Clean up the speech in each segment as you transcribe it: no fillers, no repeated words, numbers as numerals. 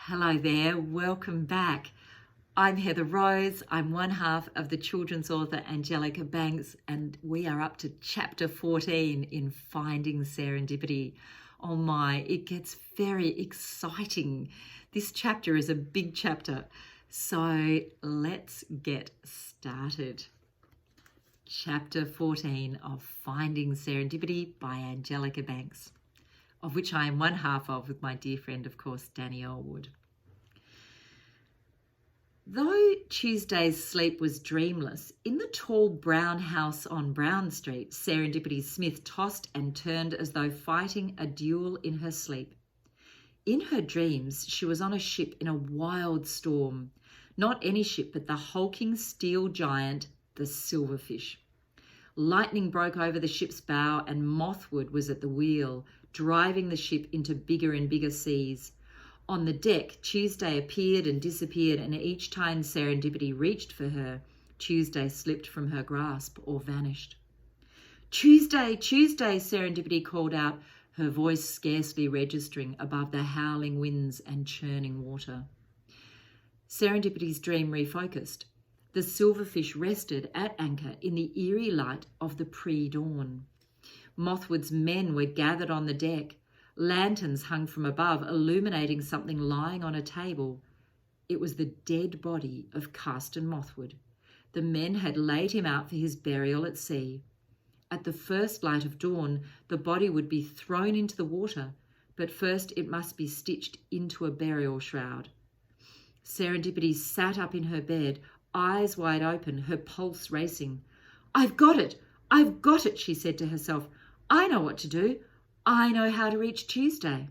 Hello there, welcome back. I'm Heather Rose. I'm one half of the children's author Angelica Banks, and we are up to chapter 14 in Finding Serendipity. Oh my, it gets very exciting. This chapter is a big chapter, so let's get started. Chapter 14 of Finding Serendipity by Angelica Banks, of which I am one half of with my dear friend, of course, Danielle Wood. Though Tuesday's sleep was dreamless, in the tall brown house on Brown Street, Serendipity Smith tossed and turned as though fighting a duel in her sleep. In her dreams, she was on a ship in a wild storm. Not any ship, but the hulking steel giant, the Silverfish. Lightning broke over the ship's bow and Mothwood was at the wheel, driving the ship into bigger and bigger seas. On the deck, Tuesday appeared and disappeared, and each time Serendipity reached for her, Tuesday slipped from her grasp or vanished. "Tuesday, Tuesday," Serendipity called out, her voice scarcely registering above the howling winds and churning water. Serendipity's dream refocused. The Silverfish rested at anchor in the eerie light of the pre-dawn. Mothwood's men were gathered on the deck. Lanterns hung from above, illuminating something lying on a table. It was the dead body of Carsten Mothwood. The men had laid him out for his burial at sea. At the first light of dawn, the body would be thrown into the water, but first it must be stitched into a burial shroud. Serendipity sat up in her bed, eyes wide open, her pulse racing. I've got it, she said to herself. I know what to do. I know how to reach Tuesday."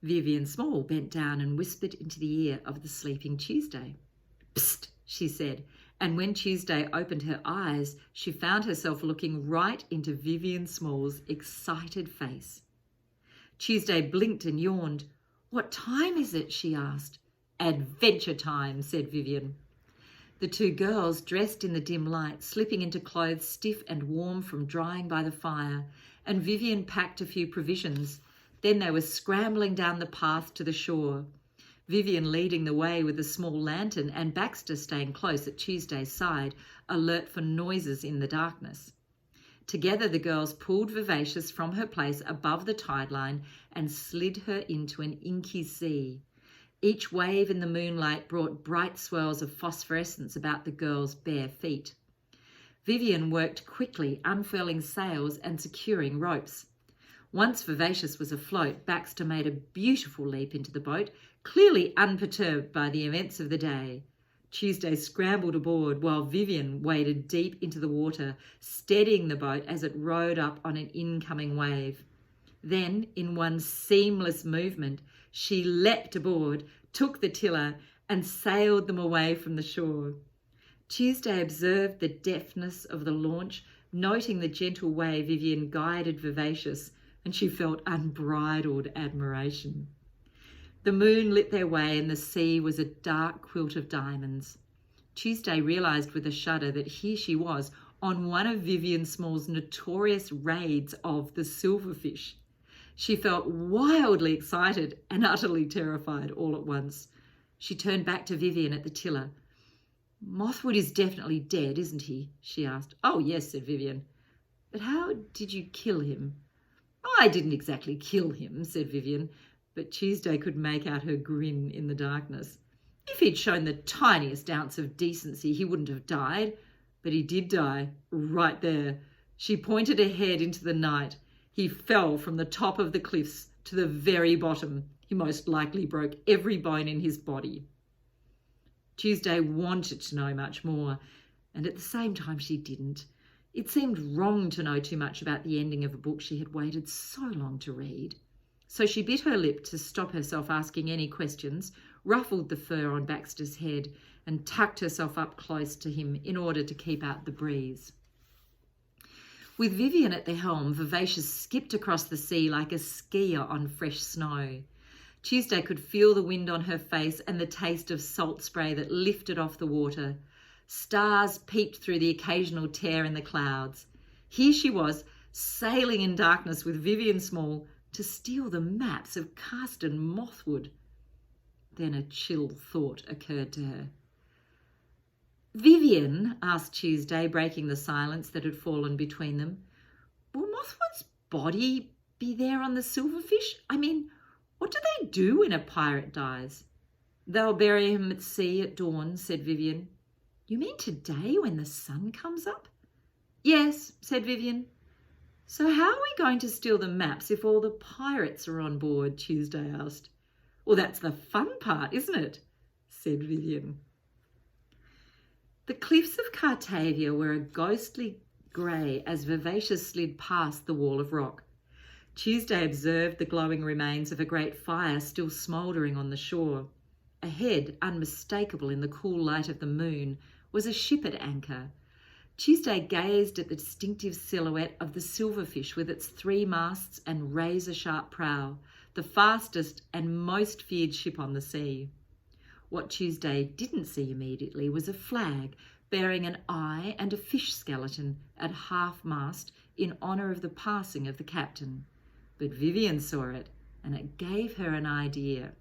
Vivienne Small bent down and whispered into the ear of the sleeping Tuesday. "Psst," she said, and when Tuesday opened her eyes, she found herself looking right into Vivienne Small's excited face. Tuesday blinked and yawned. "What time is it?" she asked. "Adventure time," said Vivienne. The two girls, dressed in the dim light, slipping into clothes stiff and warm from drying by the fire, and Vivienne packed a few provisions. Then they were scrambling down the path to the shore, Vivienne leading the way with a small lantern and Baxter staying close at Tuesday's side, alert for noises in the darkness. Together the girls pulled Vivacious from her place above the tide line and slid her into an inky sea. Each wave in the moonlight brought bright swirls of phosphorescence about the girls' bare feet. Vivienne worked quickly, unfurling sails and securing ropes. Once Vivacious was afloat, Baxter made a beautiful leap into the boat, clearly unperturbed by the events of the day. Tuesday scrambled aboard while Vivienne waded deep into the water, steadying the boat as it rode up on an incoming wave. Then, in one seamless movement, she leapt aboard, took the tiller, and sailed them away from the shore. Tuesday observed the deftness of the launch, noting the gentle way Vivienne guided Vivacious, and she felt unbridled admiration. The moon lit their way, and the sea was a dark quilt of diamonds. Tuesday realised with a shudder that here she was on one of Vivienne Small's notorious raids of the Silverfish. She felt wildly excited and utterly terrified all at once. She turned back to Vivienne at the tiller. "Mothwood is definitely dead, isn't he?" she asked. "Oh, yes," said Vivienne. "But how did you kill him?" "I didn't exactly kill him," said Vivienne, but Tuesday could make out her grin in the darkness. "If he'd shown the tiniest ounce of decency, he wouldn't have died. But he did die, right there." She pointed ahead into the night. "He fell from the top of the cliffs to the very bottom. He most likely broke every bone in his body." Tuesday wanted to know much more, and at the same time she didn't. It seemed wrong to know too much about the ending of a book she had waited so long to read. So she bit her lip to stop herself asking any questions, ruffled the fur on Baxter's head, and tucked herself up close to him in order to keep out the breeze. With Vivienne at the helm, Vivacious skipped across the sea like a skier on fresh snow. Tuesday could feel the wind on her face and the taste of salt spray that lifted off the water. Stars peeped through the occasional tear in the clouds. Here she was, sailing in darkness with Vivienne Small, to steal the maps of Carston Mothwood. Then a chill thought occurred to her. "Vivienne," asked Tuesday, breaking the silence that had fallen between them, "will Mothwood's body be there on the Silverfish? I mean, what do they do when a pirate dies?" "They'll bury him at sea at dawn," said Vivienne. "You mean today when the sun comes up?" "Yes," said Vivienne. "So how are we going to steal the maps if all the pirates are on board?" Tuesday asked. "Well, that's the fun part, isn't it?" said Vivienne. The cliffs of Cartavia were a ghostly grey as Vivacious slid past the wall of rock. Tuesday observed the glowing remains of a great fire still smouldering on the shore. Ahead, unmistakable in the cool light of the moon, was a ship at anchor. Tuesday gazed at the distinctive silhouette of the Silverfish with its 3 masts and razor-sharp prow, the fastest and most feared ship on the sea. What Tuesday didn't see immediately was a flag bearing an eye and a fish skeleton at half-mast in honour of the passing of the captain. But Vivienne saw it, and it gave her an idea.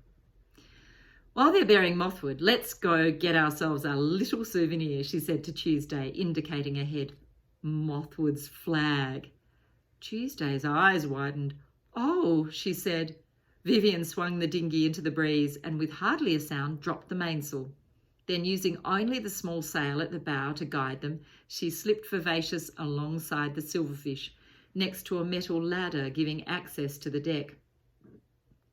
"While they're burying Mothwood, let's go get ourselves a little souvenir," she said to Tuesday, indicating ahead. "Mothwood's flag." Tuesday's eyes widened. "Oh," she said. Vivienne swung the dinghy into the breeze and with hardly a sound dropped the mainsail. Then, using only the small sail at the bow to guide them, she slipped Vivacious alongside the Silverfish, next to a metal ladder giving access to the deck.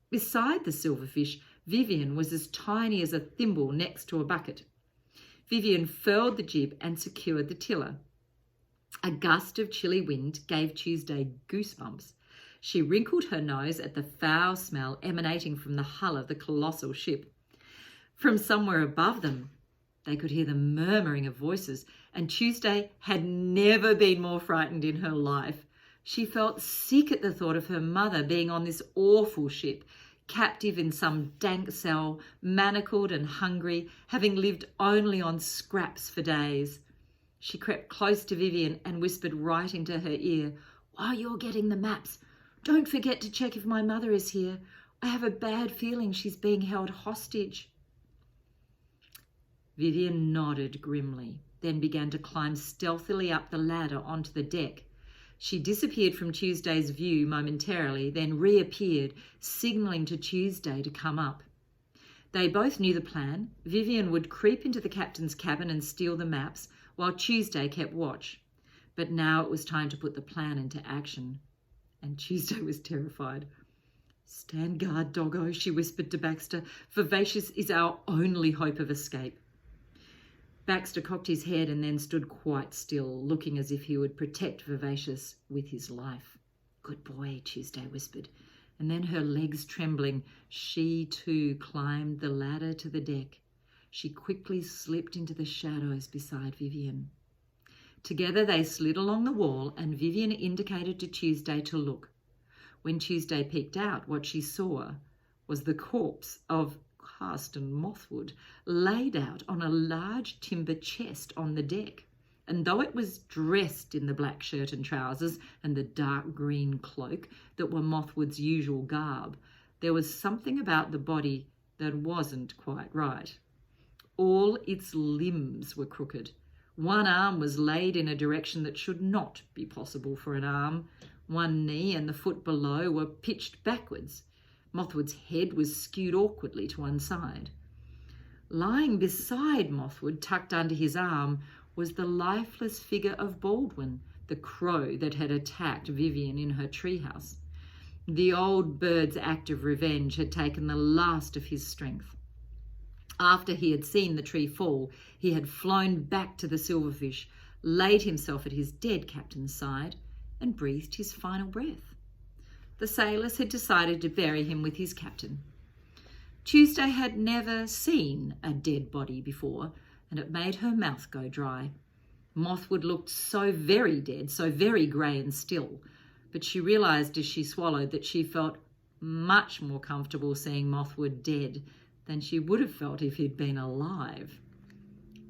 Beside the Silverfish, Vivienne was as tiny as a thimble next to a bucket. Vivienne furled the jib and secured the tiller. A gust of chilly wind gave Tuesday goosebumps. She wrinkled her nose at the foul smell emanating from the hull of the colossal ship. From somewhere above them, they could hear the murmuring of voices, and Tuesday had never been more frightened in her life. She felt sick at the thought of her mother being on this awful ship, captive in some dank cell, manacled and hungry, having lived only on scraps for days. She crept close to Vivienne and whispered right into her ear, "While you're getting the maps, don't forget to check if my mother is here. I have a bad feeling she's being held hostage." Vivienne nodded grimly, then began to climb stealthily up the ladder onto the deck. She disappeared from Tuesday's view momentarily, then reappeared, signalling to Tuesday to come up. They both knew the plan. Vivienne would creep into the captain's cabin and steal the maps, while Tuesday kept watch. But now it was time to put the plan into action. And Tuesday was terrified. "Stand guard, doggo," she whispered to Baxter. "Vivacious is our only hope of escape." Baxter cocked his head and then stood quite still, looking as if he would protect Vivacious with his life. "Good boy," Tuesday whispered, and then, her legs trembling, she too climbed the ladder to the deck. She quickly slipped into the shadows beside Vivienne. Together they slid along the wall, and Vivienne indicated to Tuesday to look. When Tuesday peeked out, what she saw was the corpse of Carston Mothwood laid out on a large timber chest on the deck, and though it was dressed in the black shirt and trousers and the dark green cloak that were Mothwood's usual garb, there was something about the body that wasn't quite right. All its limbs were crooked. One arm was laid in a direction that should not be possible for an arm. One knee and the foot below were pitched backwards. Mothwood's head was skewed awkwardly to one side. Lying beside Mothwood, tucked under his arm, was the lifeless figure of Baldwin, the crow that had attacked Vivienne in her treehouse. The old bird's act of revenge had taken the last of his strength. After he had seen the tree fall, he had flown back to the Silverfish, laid himself at his dead captain's side, and breathed his final breath. The sailors had decided to bury him with his captain. Tuesday had never seen a dead body before, and it made her mouth go dry. Mothwood looked so very dead, so very grey and still, but she realised as she swallowed that she felt much more comfortable seeing Mothwood dead than she would have felt if he'd been alive.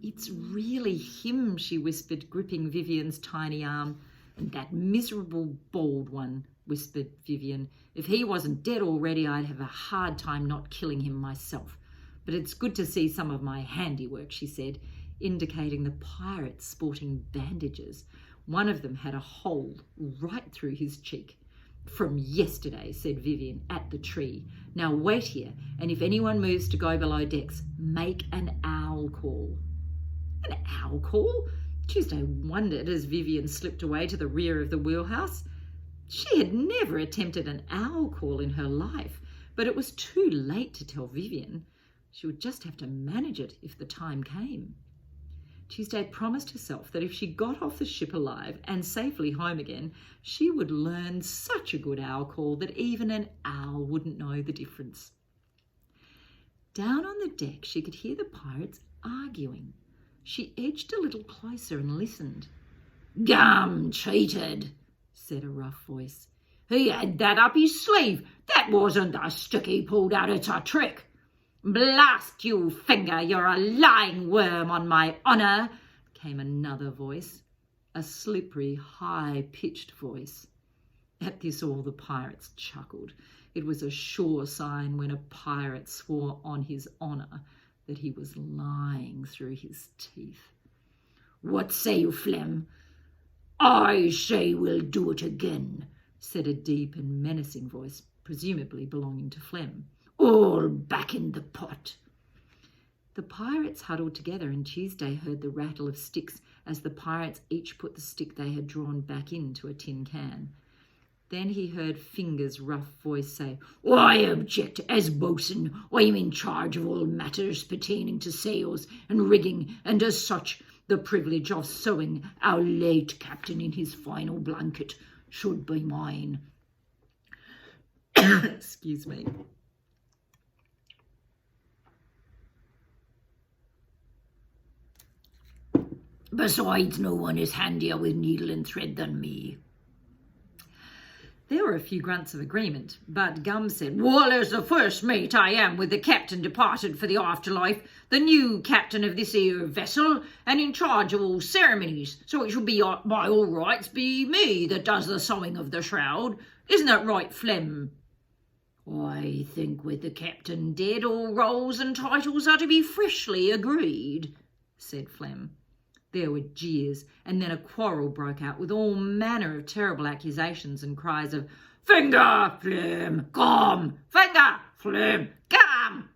"It's really him," she whispered, gripping Vivienne's tiny arm, "and that miserable bald one. whispered Vivienne. "If he wasn't dead already, I'd have a hard time not killing him myself. But it's good to see some of my handiwork," she said, indicating the pirates sporting bandages. One of them had a hole right through his cheek. "From yesterday," said Vivienne, "at the tree. Now wait here, and if anyone moves to go below decks, make an owl call." "An owl call?" Tuesday wondered as Vivienne slipped away to the rear of the wheelhouse. She had never attempted an owl call in her life, but it was too late to tell Vivienne. She would just have to manage it if the time came. Tuesday promised herself that if she got off the ship alive and safely home again, she would learn such a good owl call that even an owl wouldn't know the difference. Down on the deck, she could hear the pirates arguing. She edged a little closer and listened. "Gum cheated," said a rough voice. "He had that up his sleeve. That wasn't the stick he pulled out. It's a trick. Blast you, Finger, you're a lying worm on my honour," came another voice, a slippery, high-pitched voice. At this all the pirates chuckled. It was a sure sign when a pirate swore on his honour that he was lying through his teeth. "What say you, Flem?" "I say we'll do it again," said a deep and menacing voice, presumably belonging to Flem. "All back in the pot." The pirates huddled together, and Tuesday heard the rattle of sticks as the pirates each put the stick they had drawn back into a tin can. Then he heard Finger's rough voice say, "I object. As boatswain, I am in charge of all matters pertaining to sails and rigging, and as such, the privilege of sewing our late captain in his final blanket should be mine." Excuse me. "Besides, no one is handier with needle and thread than me." There were a few grunts of agreement, but Gum said, "Well, as the first mate I am with the captain departed for the afterlife, the new captain of this here vessel, and in charge of all ceremonies, so it should be by all rights be me that does the sewing of the shroud. Isn't that right, Flem?" "I think with the captain dead, all roles and titles are to be freshly agreed," said Flem. There were jeers, and then a quarrel broke out with all manner of terrible accusations and cries of "Finger, Flem, come! Finger, Flem, come!"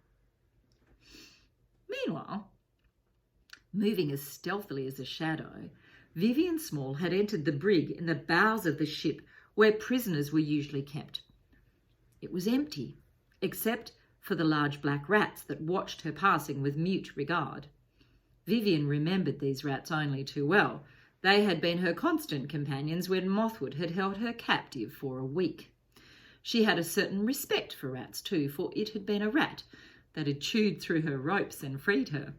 Meanwhile, moving as stealthily as a shadow, Vivienne Small had entered the brig in the bows of the ship where prisoners were usually kept. It was empty, except for the large black rats that watched her passing with mute regard. Vivienne remembered these rats only too well. They had been her constant companions when Mothwood had held her captive for a week. She had a certain respect for rats too, for it had been a rat that had chewed through her ropes and freed her.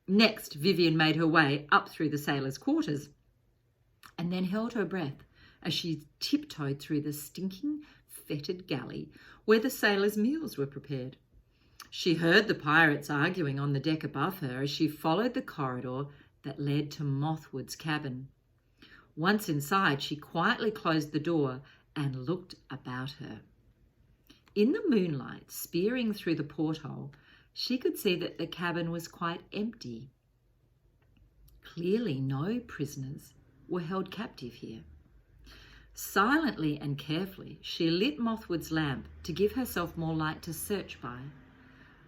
Next, Vivienne made her way up through the sailors' quarters and then held her breath as she tiptoed through the stinking, fetid galley where the sailors' meals were prepared. She heard the pirates arguing on the deck above her as she followed the corridor that led to Mothwood's cabin. Once inside, she quietly closed the door and looked about her. In the moonlight, spearing through the porthole, she could see that the cabin was quite empty. Clearly no prisoners were held captive here. Silently and carefully, she lit Mothwood's lamp to give herself more light to search by.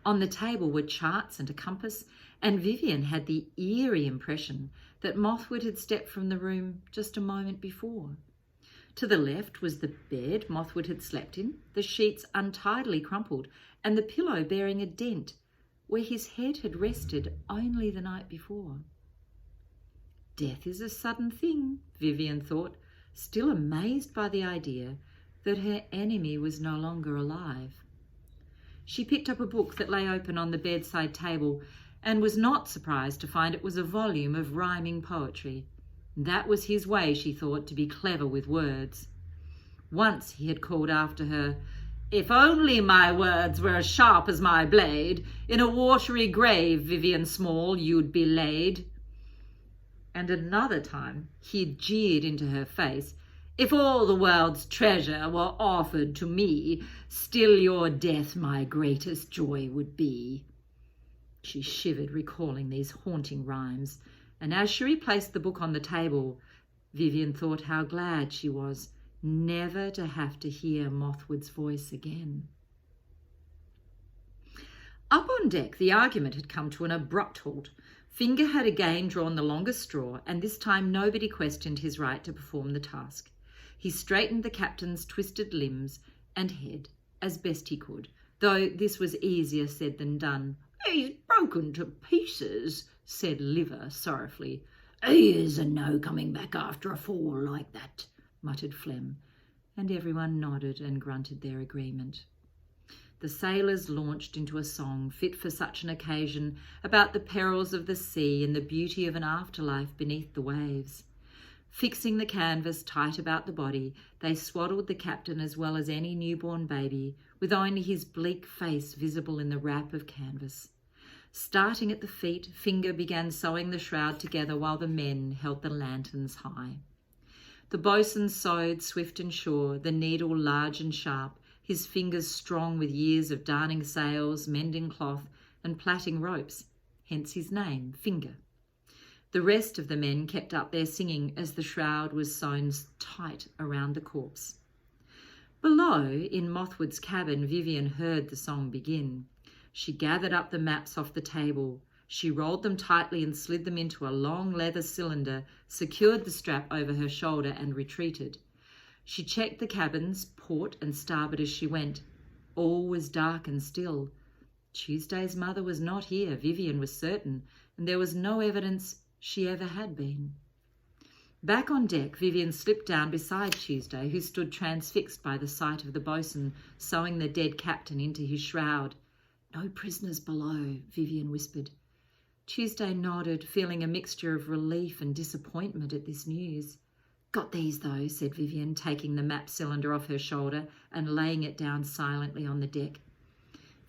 On the table were charts and a compass, and Vivienne had the eerie impression that Mothwood had stepped from the room just a moment before. To the left was the bed Mothwood had slept in, the sheets untidily crumpled, and the pillow bearing a dent where his head had rested only the night before. Death is a sudden thing, Vivienne thought, still amazed by the idea that her enemy was no longer alive. She picked up a book that lay open on the bedside table and was not surprised to find it was a volume of rhyming poetry. That was his way, she thought, to be clever with words. Once he had called after her, "If only my words were as sharp as my blade, in a watery grave, Vivienne Small, you'd be laid." And another time he had jeered into her face, If all the world's treasure were offered to me, still your death my greatest joy would be." She shivered, recalling these haunting rhymes, and as she replaced the book on the table, Vivienne thought how glad she was never to have to hear Mothwood's voice again. Up on deck, the argument had come to an abrupt halt. Finger had again drawn the longest straw, and this time nobody questioned his right to perform the task. He straightened the captain's twisted limbs and head as best he could, though this was easier said than done. "He's broken to pieces," said Liver sorrowfully. "He is no coming back after a fall like that," muttered Phlegm, and everyone nodded and grunted their agreement. The sailors launched into a song fit for such an occasion about the perils of the sea and the beauty of an afterlife beneath the waves. Fixing the canvas tight about the body, they swaddled the captain as well as any newborn baby, with only his bleak face visible in the wrap of canvas. Starting at the feet, Finger began sewing the shroud together while the men held the lanterns high. The boatswain sewed swift and sure, the needle large and sharp, his fingers strong with years of darning sails, mending cloth, and plaiting ropes, hence his name, Finger. The rest of the men kept up their singing as the shroud was sewn tight around the corpse. Below, in Mothwood's cabin, Vivienne heard the song begin. She gathered up the maps off the table. She rolled them tightly and slid them into a long leather cylinder, secured the strap over her shoulder, and retreated. She checked the cabins, port and starboard as she went. All was dark and still. Tuesday's mother was not here, Vivienne was certain, and there was no evidence she ever had been. Back on deck, Vivienne slipped down beside Tuesday, who stood transfixed by the sight of the boatswain sewing the dead captain into his shroud. "No prisoners below," Vivienne whispered. Tuesday nodded, feeling a mixture of relief and disappointment at this news. "Got these, though," said Vivienne, taking the map cylinder off her shoulder and laying it down silently on the deck.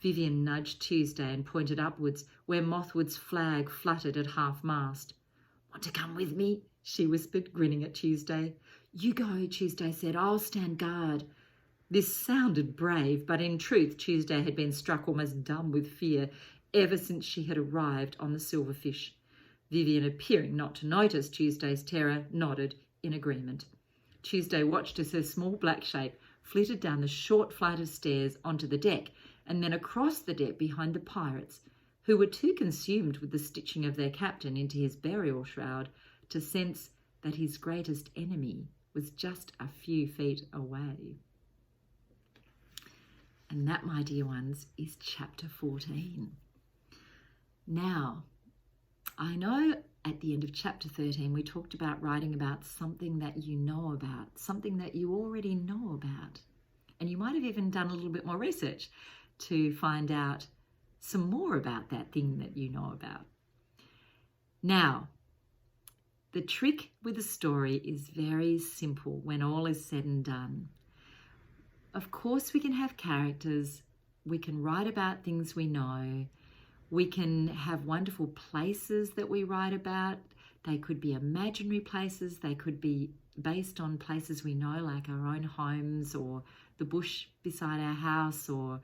Vivienne nudged Tuesday and pointed upwards, where Mothwood's flag fluttered at half-mast. "Want to come with me?" she whispered, grinning at Tuesday. "You go," Tuesday said. "I'll stand guard." This sounded brave, but in truth Tuesday had been struck almost dumb with fear ever since she had arrived on the Silverfish. Vivienne, appearing not to notice Tuesday's terror, nodded in agreement. Tuesday watched as her small black shape flitted down the short flight of stairs onto the deck and then across the deck behind the pirates, who were too consumed with the stitching of their captain into his burial shroud to sense that his greatest enemy was just a few feet away. And that, my dear ones, is chapter 14. Now, I know at the end of chapter 13 we talked about writing about something that you know about, something that you already know about. And you might have even done a little bit more research to find out some more about that thing that you know about. Now, the trick with a story is very simple when all is said and done. Of course, we can have characters, we can write about things we know, we can have wonderful places that we write about. They could be imaginary places, they could be based on places we know, like our own homes or the bush beside our house, or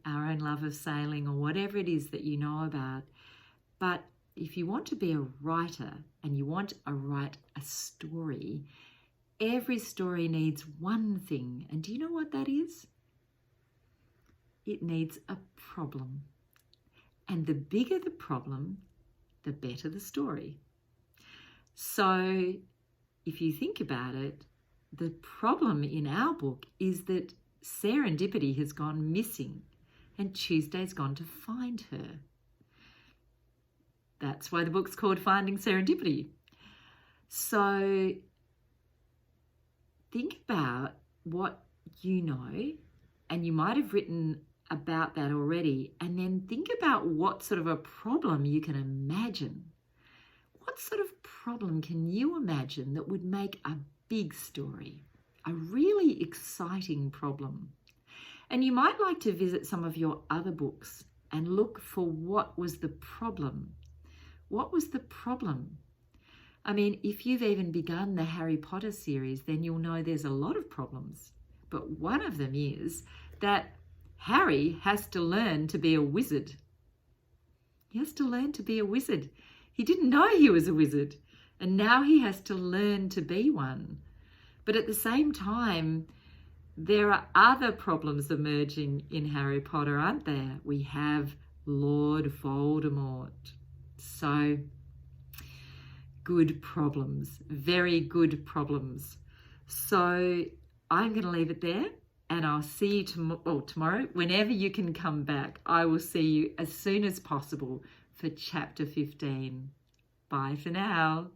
our own love of sailing, or whatever it is that you know about. But if you want to be a writer and you want to write a story, every story needs one thing. And do you know what that is? It needs a problem. And the bigger the problem, the better the story. So if you think about it, the problem in our book is that Serendipity has gone missing and Tuesday's gone to find her. That's why the book's called Finding Serendipity. So think about what you know, and you might have written about that already, and then think about what sort of a problem you can imagine. What sort of problem can you imagine that would make a big story, a really exciting problem? And you might like to visit some of your other books and look for what was the problem. What was the problem? I mean, if you've even begun the Harry Potter series, then you'll know there's a lot of problems. But one of them is that Harry has to learn to be a wizard. He has to learn to be a wizard. He didn't know he was a wizard, and now he has to learn to be one. But at the same time, there are other problems emerging in Harry Potter, aren't there? We have Lord Voldemort. So, good problems, very good problems. So, I'm going to leave it there, and I'll see you tomorrow. Whenever you can come back, I will see you as soon as possible for chapter 15. Bye for now.